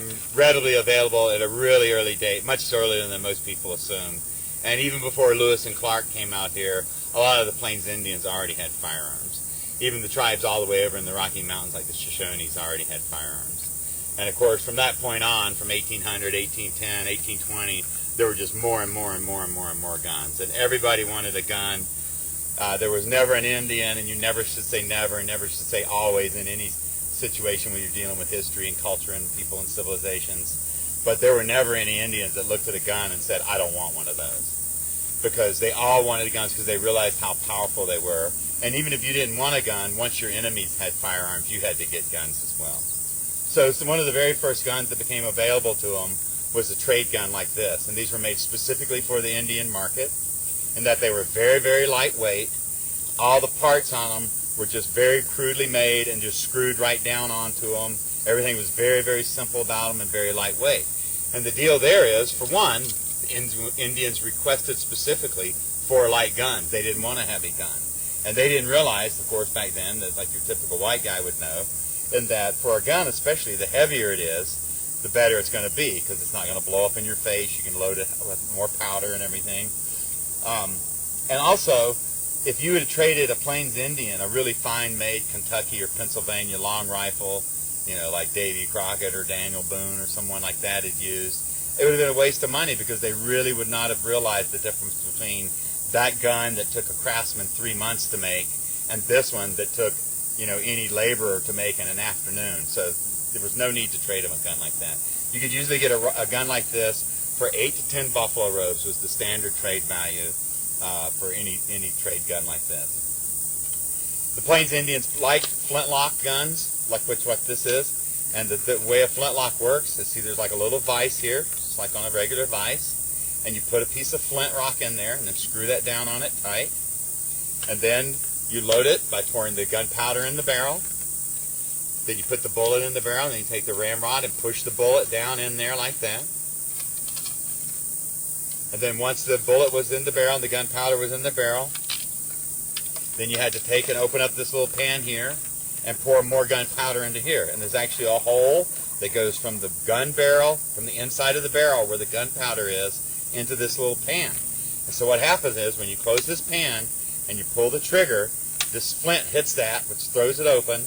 became readily available at a really early date, much earlier than most people assume. And even before Lewis and Clark came out here, a lot of the Plains Indians already had firearms. Even the tribes all the way over in the Rocky Mountains, like the Shoshones, already had firearms. And of course, from that point on, from 1800, 1810, 1820, there were just more and more and more and more and more guns. And everybody wanted a gun. There was never an Indian, and you never should say never, and never should say always in any situation when you're dealing with history and culture and people and civilizations. But there were never any Indians that looked at a gun and said, I don't want one of those. Because they all wanted guns because they realized how powerful they were. And even if you didn't want a gun, once your enemies had firearms, you had to get guns as well. So one of the very first guns that became available to them was a trade gun like this. And these were made specifically for the Indian market, in that they were very, very lightweight. All the parts on them were just very crudely made and just screwed right down onto them. Everything was very, very simple about them and very lightweight. And the deal there is, for one, the Indians requested specifically for light guns. They didn't want a heavy gun. And they didn't realize, of course, back then, that like your typical white guy would know, and that for a gun especially, the heavier it is, the better it's going to be, because it's not going to blow up in your face. You can load it with more powder and everything. And also, if you had traded a Plains Indian, a really fine-made Kentucky or Pennsylvania long rifle, you know, like Davy Crockett or Daniel Boone or someone like that had used, it would have been a waste of money because they really would not have realized the difference between that gun that took a craftsman 3 months to make and this one that took, you know, any laborer to make in an afternoon. So there was no need to trade him a gun like that. You could usually get a gun like this for 8 to 10 buffalo robes was the standard trade value for any trade gun like this. The Plains Indians liked flintlock guns, like what this is, and the way a flintlock works is, see, there's like a little vise here, just like on a regular vise, and you put a piece of flint rock in there and then screw that down on it tight, and then you load it by pouring the gunpowder in the barrel. Then you put the bullet in the barrel, and then you take the ramrod and push the bullet down in there like that. And then once the bullet was in the barrel and the gunpowder was in the barrel, then you had to take and open up this little pan here and pour more gunpowder into here. And there's actually a hole that goes from the gun barrel, from the inside of the barrel where the gunpowder is, into this little pan. And so what happens is when you close this pan and you pull the trigger, this flint hits that, which throws it open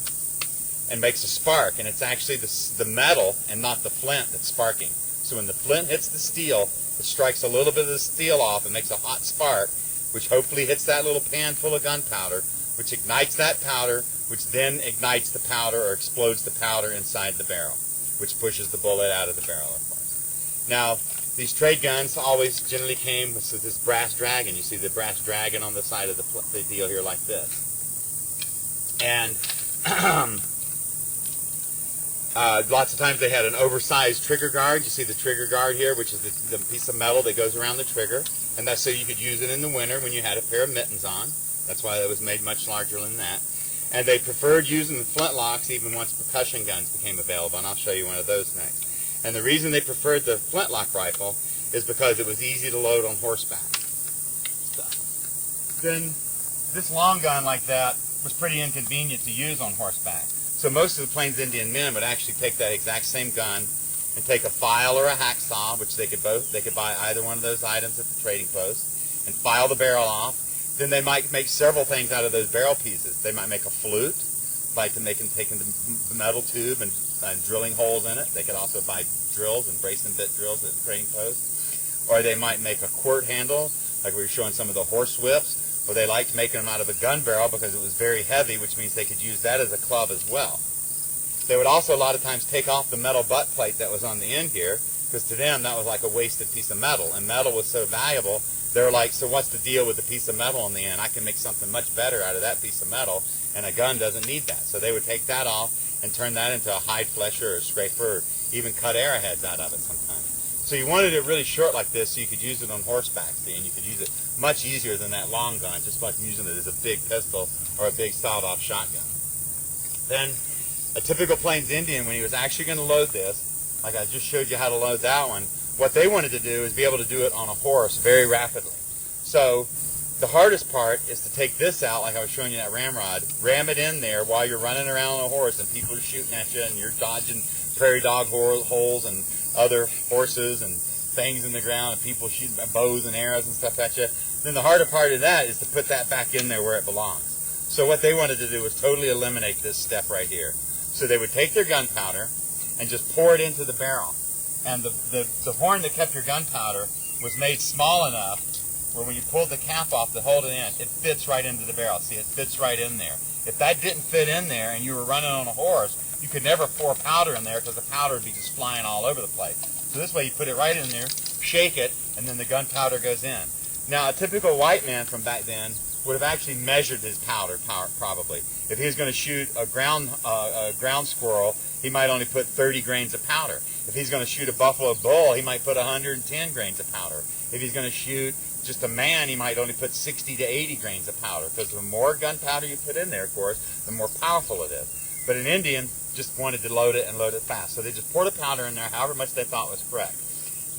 and makes a spark. And it's actually the metal and not the flint that's sparking. So when the flint hits the steel, it strikes a little bit of the steel off and makes a hot spark, which hopefully hits that little pan full of gunpowder, which ignites that powder, which then ignites the powder or explodes the powder inside the barrel, which pushes the bullet out of the barrel, of course. Now, these trade guns always generally came with this brass dragon. You see the brass dragon on the side of the deal here like this. And lots of times they had an oversized trigger guard. You see the trigger guard here, which is the piece of metal that goes around the trigger. And that's so you could use it in the winter when you had a pair of mittens on. That's why it was made much larger than that. And they preferred using the flintlocks even once percussion guns became available, and I'll show you one of those next. And the reason they preferred the flintlock rifle is because it was easy to load on horseback. Then this long gun like that was pretty inconvenient to use on horseback. So most of the Plains Indian men would actually take that exact same gun and take a file or a hacksaw, which they could buy either one of those items at the trading post, and file the barrel off. Then they might make several things out of those barrel pieces. They might make a flute by taking the metal tube and drilling holes in it. They could also buy drills and brace and bit drills at the trading post. Or they might make a quirt handle, like we were showing some of the horse whips, or they liked making them out of a gun barrel because it was very heavy, which means they could use that as a club as well. They would also a lot of times take off the metal butt plate that was on the end here, because to them that was like a wasted piece of metal, and metal was so valuable. They were like, so what's the deal with the piece of metal on the end? I can make something much better out of that piece of metal, and a gun doesn't need that. So they would take that off and turn that into a hide flesher or a scraper, or even cut arrowheads out of it sometimes. So you wanted it really short like this so you could use it on horseback, see, and you could use it much easier than that long gun, just like using it as a big pistol or a big sawed-off shotgun. Then a typical Plains Indian, when he was actually going to load this, like I just showed you how to load that one, what they wanted to do is be able to do it on a horse very rapidly. So the hardest part is to take this out, like I was showing you that ramrod, ram it in there while you're running around on a horse and people are shooting at you and you're dodging prairie dog holes and other horses and things in the ground, and people shooting bows and arrows and stuff at you. Then the harder part of that is to put that back in there where it belongs. So what they wanted to do was totally eliminate this step right here. So they would take their gunpowder and just pour it into the barrel. And the horn that kept your gunpowder was made small enough where when you pulled the cap off to hold it in, it fits right into the barrel. See, it fits right in there. If that didn't fit in there and you were running on a horse, you could never pour powder in there because the powder would be just flying all over the place. So this way you put it right in there, shake it, and then the gunpowder goes in. Now, a typical white man from back then would have actually measured his powder probably. If he was going to shoot a ground squirrel, he might only put 30 grains of powder. If he's going to shoot a buffalo bull, he might put 110 grains of powder. If he's going to shoot just a man, he might only put 60 to 80 grains of powder, because the more gunpowder you put in there, of course, the more powerful it is. But an Indian just wanted to load it and load it fast. So they just poured the powder in there, however much they thought was correct.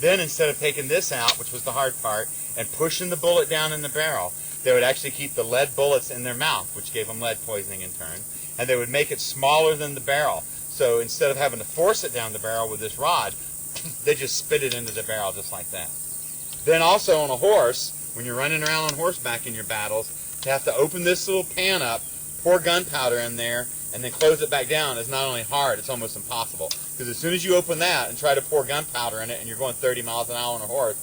Then instead of taking this out, which was the hard part, and pushing the bullet down in the barrel, they would actually keep the lead bullets in their mouth, which gave them lead poisoning in turn, and they would make it smaller than the barrel. So instead of having to force it down the barrel with this rod, they just spit it into the barrel just like that. Then also on a horse, when you're running around on horseback in your battles, you have to open this little pan up, pour gunpowder in there, and then close it back down. Is not only hard, it's almost impossible. Because as soon as you open that and try to pour gunpowder in it, and you're going 30 miles an hour on a horse,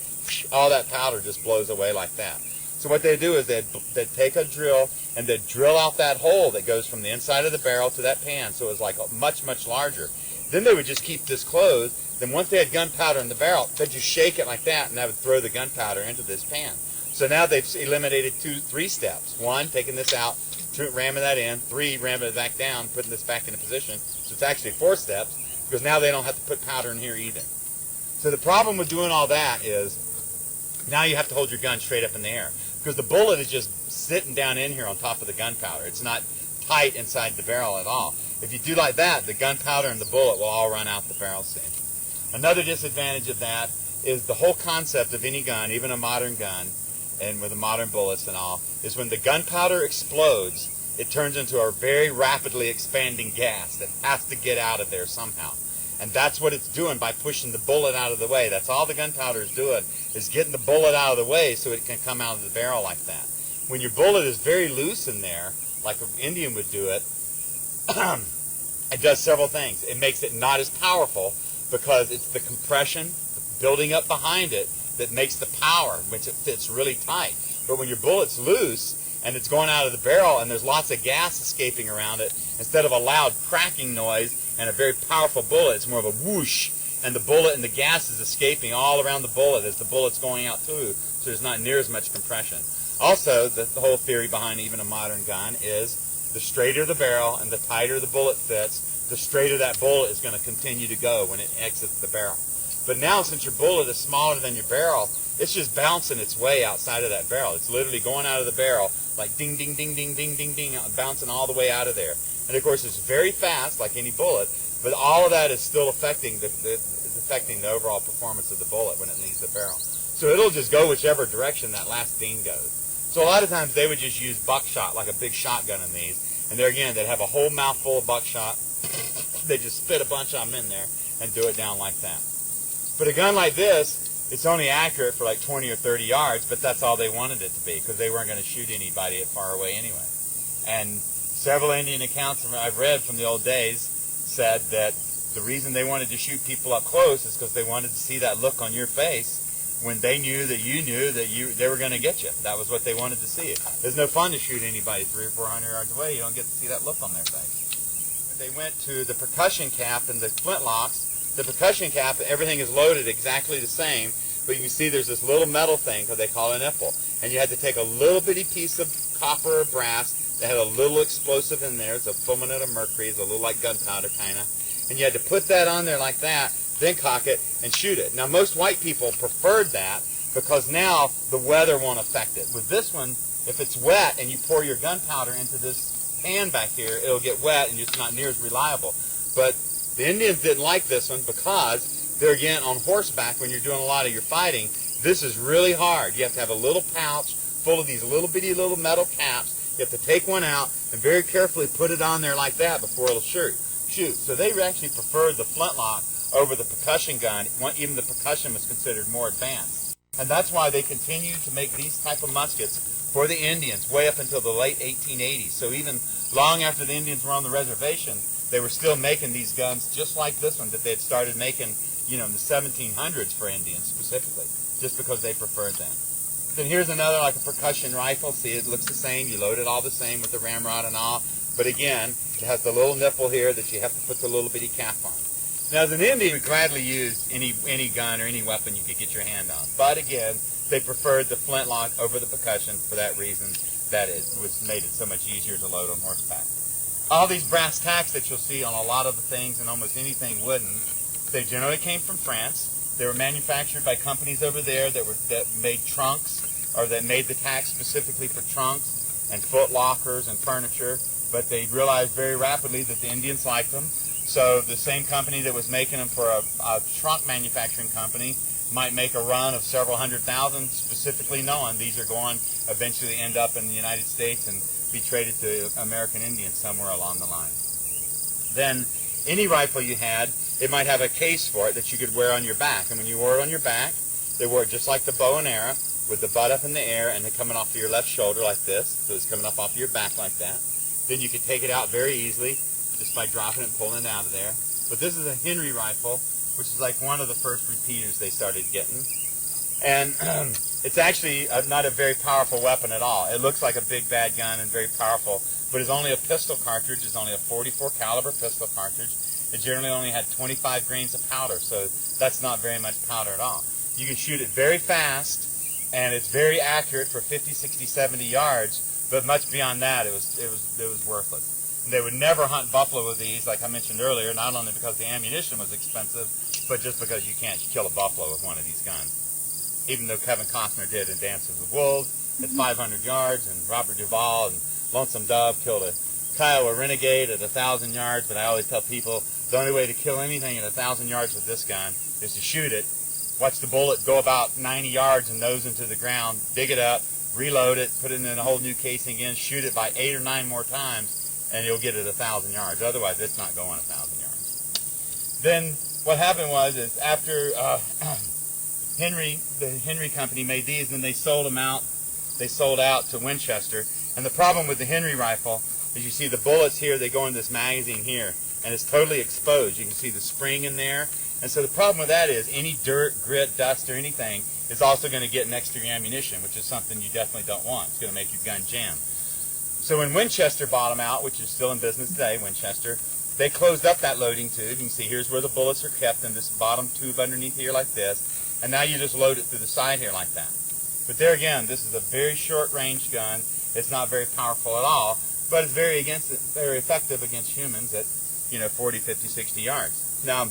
all that powder just blows away like that. So what they do is they'd take a drill and they'd drill out that hole that goes from the inside of the barrel to that pan, so it was like much, much larger. Then they would just keep this closed. Then once they had gunpowder in the barrel, they'd just shake it like that, and that would throw the gunpowder into this pan. So now they've eliminated three steps. One, taking this out, two, ramming that in. Three, ramming it back down, putting this back into position. So it's actually 4 steps, because now they don't have to put powder in here either. So the problem with doing all that is now you have to hold your gun straight up in the air, because the bullet is just sitting down in here on top of the gunpowder. It's not tight inside the barrel at all. If you do like that, the gunpowder and the bullet will all run out the barrel seam. Another disadvantage of that is the whole concept of any gun, even a modern gun, and with the modern bullets and all, is when the gunpowder explodes, it turns into a very rapidly expanding gas that has to get out of there somehow. And that's what it's doing by pushing the bullet out of the way. That's all the gunpowder is doing, is getting the bullet out of the way so it can come out of the barrel like that. When your bullet is very loose in there, like an Indian would do it, it does several things. It makes it not as powerful because it's the compression, the building up behind it, that makes the power, which it fits really tight. But when your bullet's loose and it's going out of the barrel and there's lots of gas escaping around it, instead of a loud cracking noise and a very powerful bullet, it's more of a whoosh, and the bullet and the gas is escaping all around the bullet as the bullet's going out too, so there's not near as much compression. Also, the whole theory behind even a modern gun is the straighter the barrel and the tighter the bullet fits, the straighter that bullet is going to continue to go when it exits the barrel. But now, since your bullet is smaller than your barrel, it's just bouncing its way outside of that barrel. It's literally going out of the barrel like ding, ding, ding, ding, ding, ding, ding, bouncing all the way out of there. And of course, it's very fast, like any bullet, but all of that is still affecting the overall performance of the bullet when it leaves the barrel. So it'll just go whichever direction that last ding goes. So a lot of times they would just use buckshot, like a big shotgun in these. And there again, they'd have a whole mouthful of buckshot. They just spit a bunch of them in there and do it down like that. But a gun like this, it's only accurate for like 20 or 30 yards, but that's all they wanted it to be, because they weren't going to shoot anybody at far away anyway. And several Indian accounts I've read from the old days said that the reason they wanted to shoot people up close is because they wanted to see that look on your face when they knew that they were going to get you. That was what they wanted to see. There's no fun to shoot anybody 300 or 400 yards away. You don't get to see that look on their face. But they went to the percussion cap and the flintlocks. The percussion cap, everything is loaded exactly the same, but you can see there's this little metal thing that they call a nipple. And you had to take a little bitty piece of copper or brass that had a little explosive in there. It's a fulminate of mercury. It's a little like gunpowder kind of. And you had to put that on there like that, then cock it and shoot it. Now, most white people preferred that because now the weather won't affect it. With this one, if it's wet and you pour your gunpowder into this pan back here, it'll get wet and it's not near as reliable. But the Indians didn't like this one because they're, again, on horseback when you're doing a lot of your fighting. This is really hard. You have to have a little pouch full of these little bitty little metal caps. You have to take one out and very carefully put it on there like that before it'll shoot. shoot. So they actually preferred the flintlock over the percussion gun. Even the percussion was considered more advanced. And that's why they continued to make these type of muskets for the Indians way up until the late 1880s. So even long after the Indians were on the reservation, they were still making these guns just like this one that they had started making, in the 1700s for Indians specifically, just because they preferred them. Then here's another, like a percussion rifle. See, it looks the same. You load it all the same with the ramrod and all. But again, it has the little nipple here that you have to put the little bitty cap on. Now, as an Indian, would gladly use any gun or any weapon you could get your hand on. But again, they preferred the flintlock over the percussion for that reason, that it made it so much easier to load on horseback. All these brass tacks that you'll see on a lot of the things and almost anything wooden, they generally came from France. They were manufactured by companies over there that made trunks, or that made the tacks specifically for trunks and foot lockers and furniture. But they realized very rapidly that the Indians liked them. So the same company that was making them for a trunk manufacturing company might make a run of several 100,000, specifically knowing these are going to eventually end up in the United States and be traded to American Indians somewhere along the line. Then any rifle you had, it might have a case for it that you could wear on your back. And when you wore it on your back, they wore it just like the bow and arrow, with the butt up in the air and then coming off of your left shoulder like this. So it's coming up off of your back like that. Then you could take it out very easily just by dropping it and pulling it out of there. But this is a Henry rifle, which is like one of the first repeaters they started getting. And it's actually not a very powerful weapon at all. It looks like a big bad gun and very powerful, but it's only a pistol cartridge. It's only a 44 caliber pistol cartridge. It generally only had 25 grains of powder, so that's not very much powder at all. You can shoot it very fast, and it's very accurate for 50, 60, 70 yards, but much beyond that, it was worthless. And they would never hunt buffalo with these, like I mentioned earlier, not only because the ammunition was expensive, but just because you can't kill a buffalo with one of these guns. Even though Kevin Costner did in Dances with Wolves at 500 yards, and Robert Duvall and Lonesome Dove killed a Kiowa Renegade at 1,000 yards, but I always tell people the only way to kill anything at 1,000 yards with this gun is to shoot it, watch the bullet go about 90 yards and nose into the ground, dig it up, reload it, put it in a whole new casing again, shoot it by 8 or 9 more times, and you'll get it 1,000 yards. Otherwise, it's not going 1,000 yards. Then what happened is after the Henry Company made these, and they sold them out. They sold out to Winchester. And the problem with the Henry rifle is you see the bullets here, they go in this magazine here, and it's totally exposed. You can see the spring in there. And so the problem with that is any dirt, grit, dust, or anything is also going to get next to your ammunition, which is something you definitely don't want. It's going to make your gun jam. So when Winchester bought them out, which is still in business today, Winchester, they closed up that loading tube. You can see here's where the bullets are kept in this bottom tube underneath here like this. And now you just load it through the side here like that. But there again, this is a very short range gun. It's not very powerful at all, but it's very effective against humans at 40, 50, 60 yards. Now,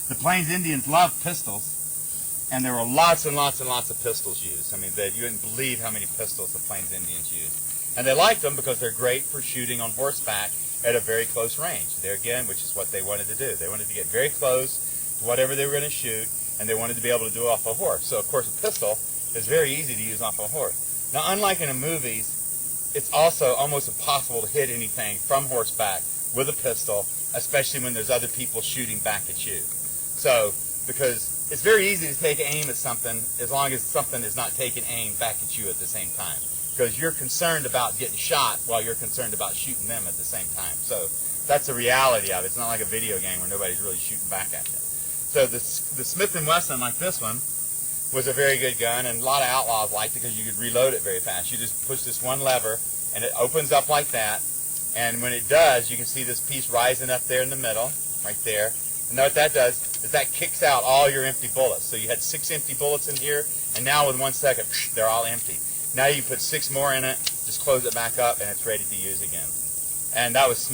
the Plains Indians loved pistols, and there were lots and lots and lots of pistols used. I mean, you wouldn't believe how many pistols the Plains Indians used. And they liked them because they're great for shooting on horseback at a very close range. There again, which is what they wanted to do. They wanted to get very close to whatever they were going to shoot, and they wanted to be able to do it off a horse. So, of course, a pistol is very easy to use off a horse. Now, unlike in the movies, it's also almost impossible to hit anything from horseback with a pistol, especially when there's other people shooting back at you. So, because it's very easy to take aim at something as long as something is not taking aim back at you at the same time. Because you're concerned about getting shot while you're concerned about shooting them at the same time. So that's the reality of it. It's not like a video game where nobody's really shooting back at you. So the Smith & Wesson, like this one, was a very good gun, and a lot of outlaws liked it because you could reload it very fast. You just push this one lever, and it opens up like that. And when it does, you can see this piece rising up there in the middle, right there. And what that does is that kicks out all your empty bullets. So you had 6 empty bullets in here, and now with 1 second, they're all empty. Now you put 6 more in it, just close it back up, and it's ready to use again. And that was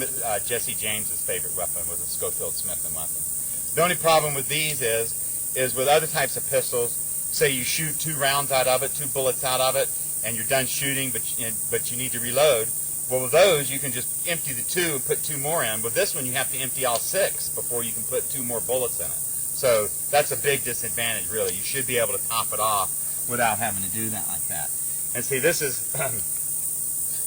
Jesse James's favorite weapon, was a Schofield Smith & Wesson. The only problem with these is with other types of pistols, say you shoot 2 rounds out of it, 2 bullets out of it, and you're done shooting, but you need to reload. Well, with those, you can just empty the 2 and put 2 more in. With this one, you have to empty all 6 before you can put 2 more bullets in it. So that's a big disadvantage, really. You should be able to top it off without having to do that like that. And see, this is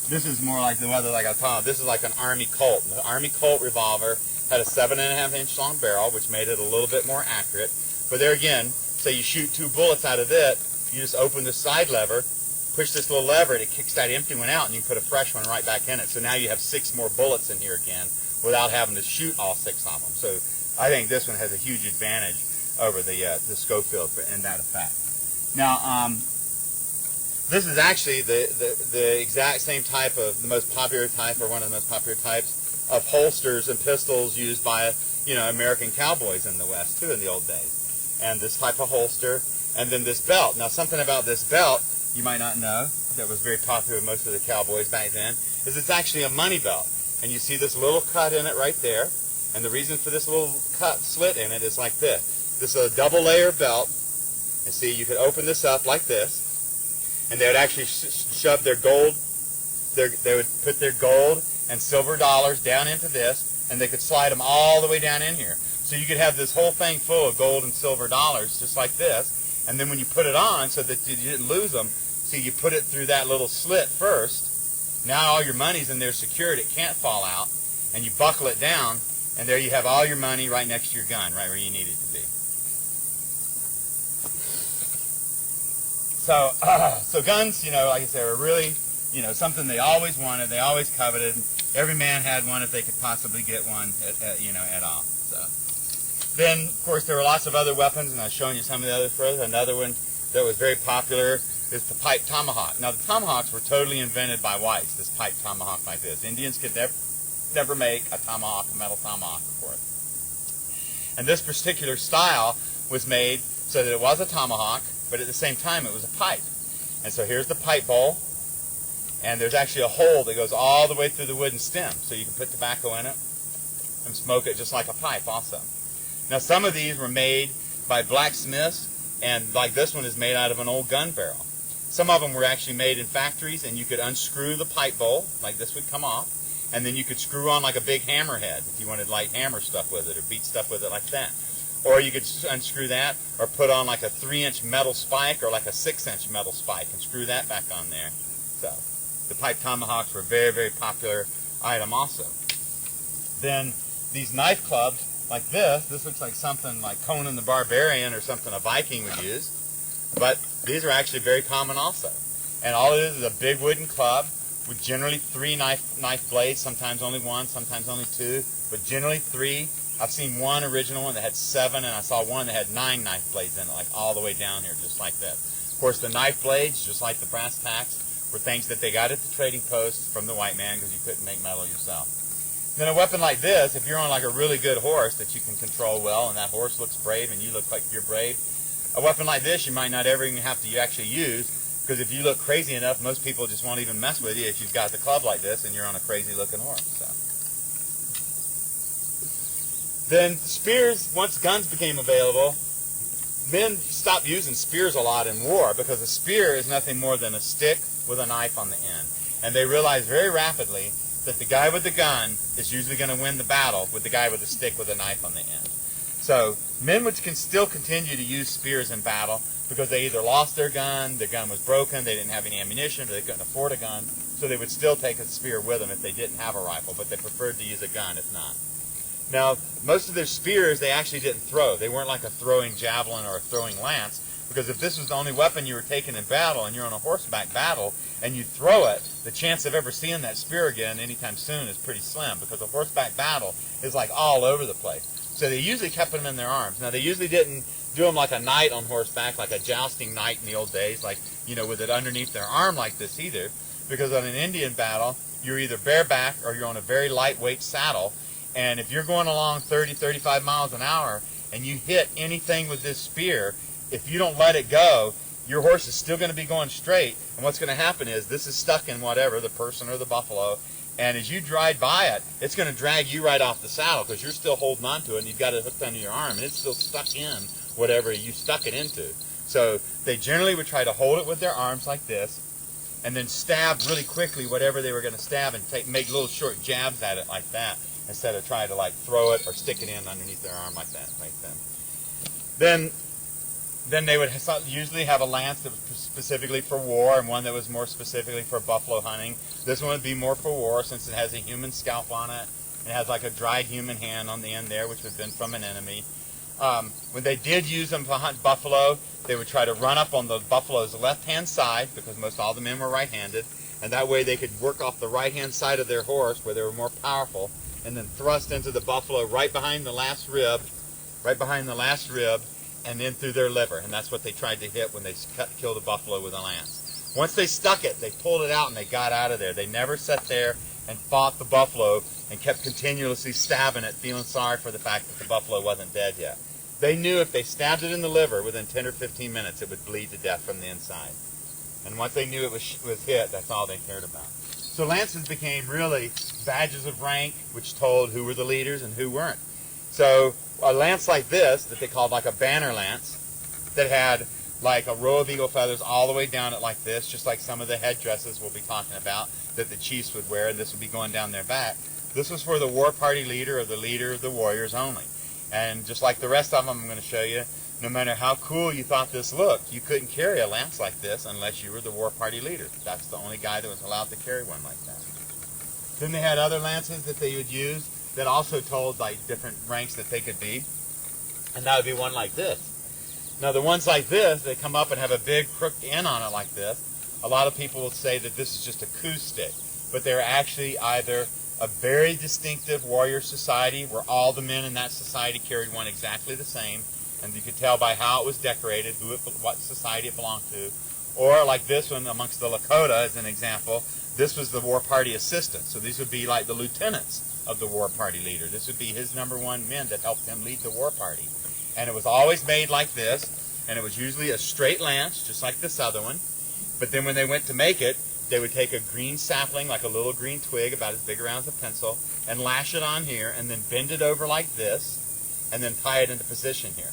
this is more like the weather, like I was talking about. This is like an Army Colt. The Army Colt revolver had a 7.5-inch long barrel, which made it a little bit more accurate. But there again, say you shoot 2 bullets out of it, you just open the side lever, push this little lever, and it kicks that empty one out, and you can put a fresh one right back in it. So now you have 6 more bullets in here again without having to shoot all 6 of them. So I think this one has a huge advantage over the Schofield in that effect. Now, this is actually the exact same type of, the most popular type, or one of the most popular types of holsters and pistols used by, American cowboys in the West too in the old days. And this type of holster, and then this belt. Now, something about this belt you might not know that was very popular with most of the cowboys back then is it's actually a money belt. And you see this little cut in it right there. And the reason for this little cut slit in it is like this. This is a double layer belt. And see, you could open this up like this, and they would actually shove their gold, they would put their gold and silver dollars down into this, and they could slide them all the way down in here. So you could have this whole thing full of gold and silver dollars, just like this, and then when you put it on, so that you didn't lose them, see, you put it through that little slit first. Now all your money's in there secured, it can't fall out, and you buckle it down, and there you have all your money right next to your gun, right where you need it to be. So, guns, like I said, are really, something they always wanted, they always coveted. Every man had one if they could possibly get one, at all. So, then, of course, there were lots of other weapons, and I was showing you some of the other further. Another one that was very popular is the pipe tomahawk. Now, the tomahawks were totally invented by whites. This pipe tomahawk like this. Indians could never make a tomahawk, a metal tomahawk before. And this particular style was made so that it was a tomahawk, but at the same time it was a pipe. And so here's the pipe bowl, and there's actually a hole that goes all the way through the wooden stem, so you can put tobacco in it and smoke it just like a pipe also. Now, some of these were made by blacksmiths, and like this one is made out of an old gun barrel. Some of them were actually made in factories, and you could unscrew the pipe bowl, like this would come off, and then you could screw on like a big hammer head if you wanted to like hammer stuff with it or beat stuff with it like that. Or you could unscrew that or put on like a 3-inch metal spike or like a 6-inch metal spike and screw that back on there. So the pipe tomahawks were a very, very popular item also. Then these knife clubs like this looks like something like Conan the Barbarian or something a Viking would use. But these are actually very common also. And all it is a big wooden club with generally 3 knife blades, sometimes only 1, sometimes only 2, but generally 3. I've seen one original one that had 7, and I saw one that had 9 knife blades in it, like all the way down here, just like this. Of course, the knife blades, just like the brass tacks, were things that they got at the trading posts from the white man because you couldn't make metal yourself. Then a weapon like this, if you're on like a really good horse that you can control well, and that horse looks brave and you look like you're brave, a weapon like this you might not ever even have to actually use, because if you look crazy enough, most people just won't even mess with you if you've got the club like this and you're on a crazy looking horse. So. Then spears, once guns became available, men stopped using spears a lot in war because a spear is nothing more than a stick with a knife on the end. And they realized very rapidly that the guy with the gun is usually going to win the battle with the guy with the stick with a knife on the end. So men would still continue to use spears in battle because they either lost their gun was broken, they didn't have any ammunition, or they couldn't afford a gun, so they would still take a spear with them if they didn't have a rifle, but they preferred to use a gun if not. Now, most of their spears they actually didn't throw. They weren't like a throwing javelin or a throwing lance, because if this was the only weapon you were taking in battle and you're on a horseback battle and you throw it, the chance of ever seeing that spear again anytime soon is pretty slim, because a horseback battle is like all over the place. So they usually kept them in their arms. Now, they usually didn't do them like a knight on horseback, like a jousting knight in the old days, like, with it underneath their arm like this either, because on an Indian battle, you're either bareback or you're on a very lightweight saddle. And if you're going along 30, 35 miles an hour and you hit anything with this spear, if you don't let it go, your horse is still going to be going straight. And what's going to happen is this is stuck in whatever, the person or the buffalo. And as you ride by it, it's going to drag you right off the saddle because you're still holding on to it and you've got it hooked under your arm and it's still stuck in whatever you stuck it into. So they generally would try to hold it with their arms like this and then stab really quickly whatever they were going to stab and make little short jabs at it like that, instead of trying to like throw it or stick it in underneath their arm like that. Then they would usually have a lance that was specifically for war and one that was more specifically for buffalo hunting. This one would be more for war since it has a human scalp on it It has like a dried human hand on the end there, which would have been from an enemy. When they did use them to hunt buffalo, they would try to run up on the buffalo's left-hand side, because most all the men were right-handed, and that way they could work off the right-hand side of their horse where they were more powerful, and then thrust into the buffalo right behind the last rib, and then through their liver. And that's what they tried to hit when they killed a buffalo with a lance. Once they stuck it, they pulled it out and they got out of there. They never sat there and fought the buffalo and kept continuously stabbing it, feeling sorry for the fact that the buffalo wasn't dead yet. They knew if they stabbed it in the liver, within 10 or 15 minutes, it would bleed to death from the inside. And once they knew it was hit, that's all they cared about. So lances became really badges of rank, which told who were the leaders and who weren't. So a lance like this, that they called like a banner lance, that had like a row of eagle feathers all the way down it like this, just like some of the headdresses we'll be talking about that the chiefs would wear, and this would be going down their back. This was for the war party leader or the leader of the warriors only. And just like the rest of them I'm going to show you, no matter how cool you thought this looked, you couldn't carry a lance like this unless you were the war party leader. That's the only guy that was allowed to carry one like that. Then they had other lances that they would use that also told like different ranks that they could be. And that would be one like this. Now the ones like this, they come up and have a big crooked end on it like this. A lot of people will say that this is just a coup stick, but they're actually either a very distinctive warrior society where all the men in that society carried one exactly the same, and you could tell by how it was decorated what society it belonged to. Or like this one amongst the Lakota as an example, this was the war party assistant. So these would be like the lieutenants of the war party leader. This would be his #1 men that helped him lead the war party. And it was always made like this, and it was usually a straight lance, just like this other one. But then when they went to make it, they would take a green sapling, like a little green twig about as big around as a pencil, and lash it on here, and then bend it over like this, and then tie it into position here.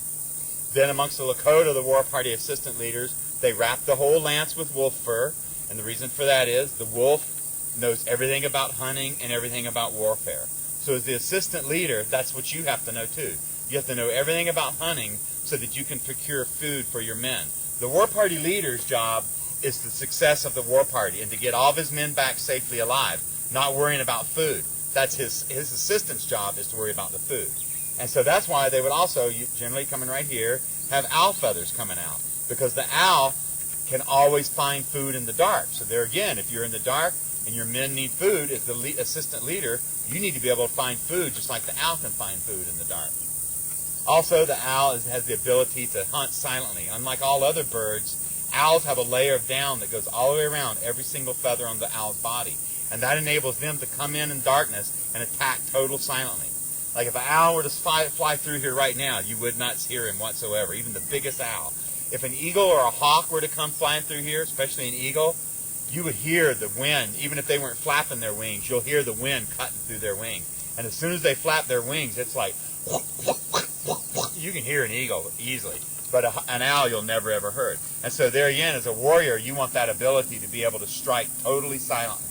Then amongst the Lakota, the war party assistant leaders, they wrapped the whole lance with wolf fur, and the reason for that is the wolf knows everything about hunting and everything about warfare. So as the assistant leader, that's what you have to know too. You have to know everything about hunting so that you can procure food for your men. The war party leader's job is the success of the war party and to get all of his men back safely alive, not worrying about food. That's his assistant's job, is to worry about the food. And so that's why they would also, generally coming right here, have owl feathers coming out, because the owl can always find food in the dark. So there again, if you're in the dark and your men need food, as the assistant leader, you need to be able to find food just like the owl can find food in the dark. Also, the owl has the ability to hunt silently. Unlike all other birds, owls have a layer of down that goes all the way around every single feather on the owl's body. And that enables them to come in darkness and attack total silently. Like if an owl were to fly through here right now, you would not hear him whatsoever, even the biggest owl. If an eagle or a hawk were to come flying through here, especially an eagle, you would hear the wind. Even if they weren't flapping their wings, you'll hear the wind cutting through their wing. And as soon as they flap their wings, it's like, you can hear an eagle easily. But an owl you'll never ever heard. And so there again, as a warrior, you want that ability to be able to strike totally silently.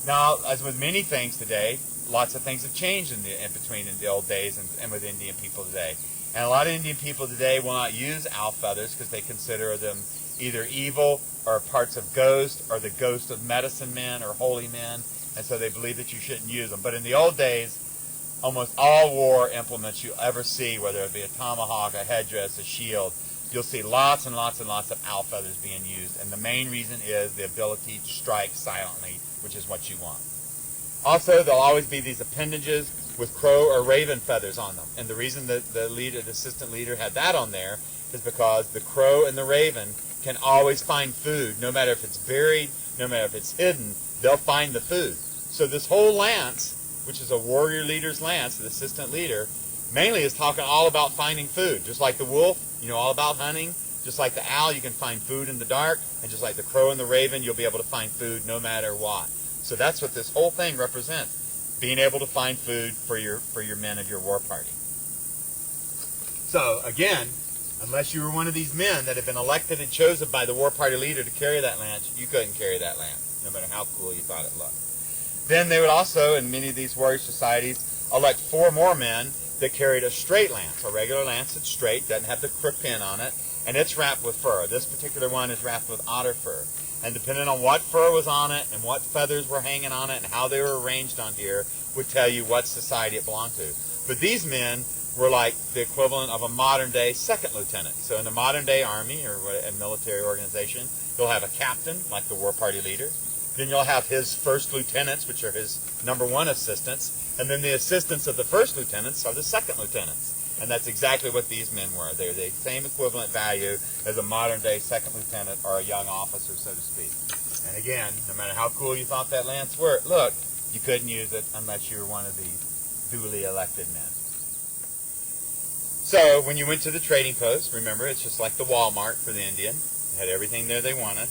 Now, as with many things today, lots of things have changed in between in the old days and with Indian people today. And a lot of Indian people today will not use owl feathers because they consider them either evil or parts of ghost or the ghost of medicine men or holy men. And so they believe that you shouldn't use them. But in the old days, almost all war implements you'll ever see, whether it be a tomahawk, a headdress, a shield, you'll see lots and lots and lots of owl feathers being used. And the main reason is the ability to strike silently, which is what you want. Also, there'll always be these appendages with crow or raven feathers on them. And the reason that the assistant leader had that on there is because the crow and the raven can always find food, no matter if it's buried, no matter if it's hidden, they'll find the food. So this whole lance, which is a warrior leader's lance, the assistant leader, mainly is talking all about finding food. Just like the wolf, you know all about hunting. Just like the owl, you can find food in the dark. And just like the crow and the raven, you'll be able to find food no matter what. So that's what this whole thing represents, being able to find food for your men of your war party. So again, unless you were one of these men that had been elected and chosen by the war party leader to carry that lance, you couldn't carry that lance, no matter how cool you thought it looked. Then they would also, in many of these warrior societies, elect 4 more men that carried a straight lance, a regular lance that's straight, doesn't have the crook pin on it, and it's wrapped with fur. This particular one is wrapped with otter fur. and depending on what fur was on it and what feathers were hanging on it and how they were arranged on here would tell you what society it belonged to. But these men were like the equivalent of a modern-day second lieutenant. So in the modern-day army or a military organization, you'll have a captain, like the war party leader. Then you'll have his first lieutenants, which are his number one assistants. And then the assistants of the first lieutenants are the second lieutenants. And that's exactly what these men were. They're the same equivalent value as a modern-day second lieutenant or a young officer, so to speak. And again, no matter how cool you thought that lance looked, you couldn't use it unless you were one of these duly elected men. So when you went to the trading post, remember, it's just like the Walmart for the Indian. They had everything there they wanted.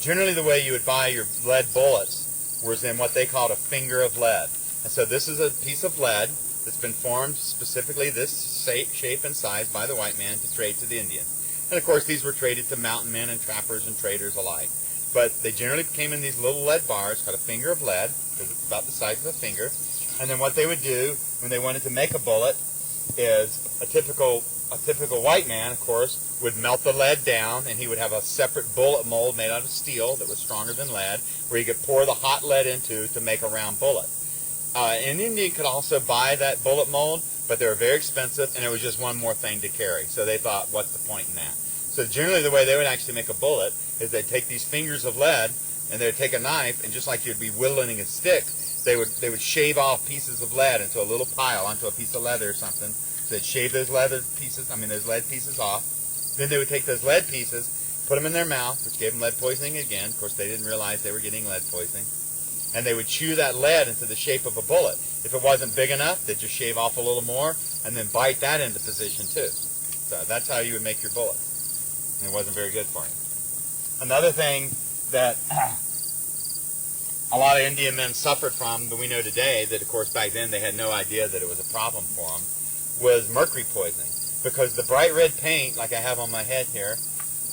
Generally, the way you would buy your lead bullets was in what they called a finger of lead. And so this is a piece of lead that's been formed specifically this shape and size by the white man to trade to the Indian. And of course, these were traded to mountain men and trappers and traders alike. But they generally came in these little lead bars called a finger of lead, because it's about the size of a finger. And then what they would do when they wanted to make a bullet is a typical white man, of course, would melt the lead down, and he would have a separate bullet mold made out of steel that was stronger than lead, where he could pour the hot lead into to make a round bullet. An Indian could also buy that bullet mold, but they were very expensive, and it was just one more thing to carry. So they thought, what's the point in that? So generally the way they would actually make a bullet is they'd take these fingers of lead, and they'd take a knife, and just like you'd be whittling a stick, they would shave off pieces of lead into a little pile, onto a piece of leather or something. So they'd shave those lead pieces off. Then they would take those lead pieces, put them in their mouth, which gave them lead poisoning again. Of course, they didn't realize they were getting lead poisoning. And they would chew that lead into the shape of a bullet. If it wasn't big enough, they'd just shave off a little more and then bite that into position too. So that's how you would make your bullet. And it wasn't very good for you. Another thing that a lot of Indian men suffered from that we know today, that of course back then they had no idea that it was a problem for them, was mercury poisoning. Because the bright red paint, like I have on my head here,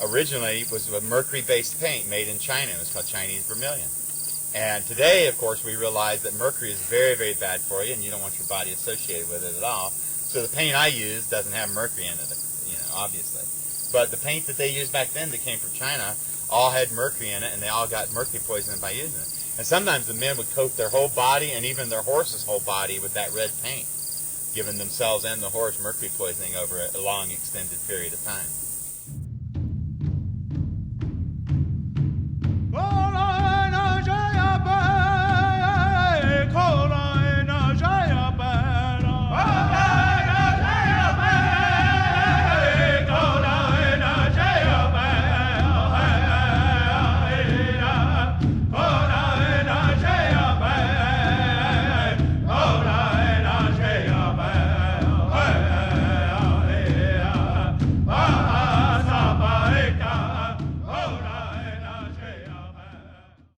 originally was a mercury-based paint made in China. It was called Chinese vermilion. And today, of course, we realize that mercury is very, very bad for you, and you don't want your body associated with it at all. So the paint I use doesn't have mercury in it, obviously. But the paint that they used back then that came from China all had mercury in it, and they all got mercury poisoning by using it. And sometimes the men would coat their whole body and even their horse's whole body with that red paint, giving themselves and the horse mercury poisoning over a long, extended period of time.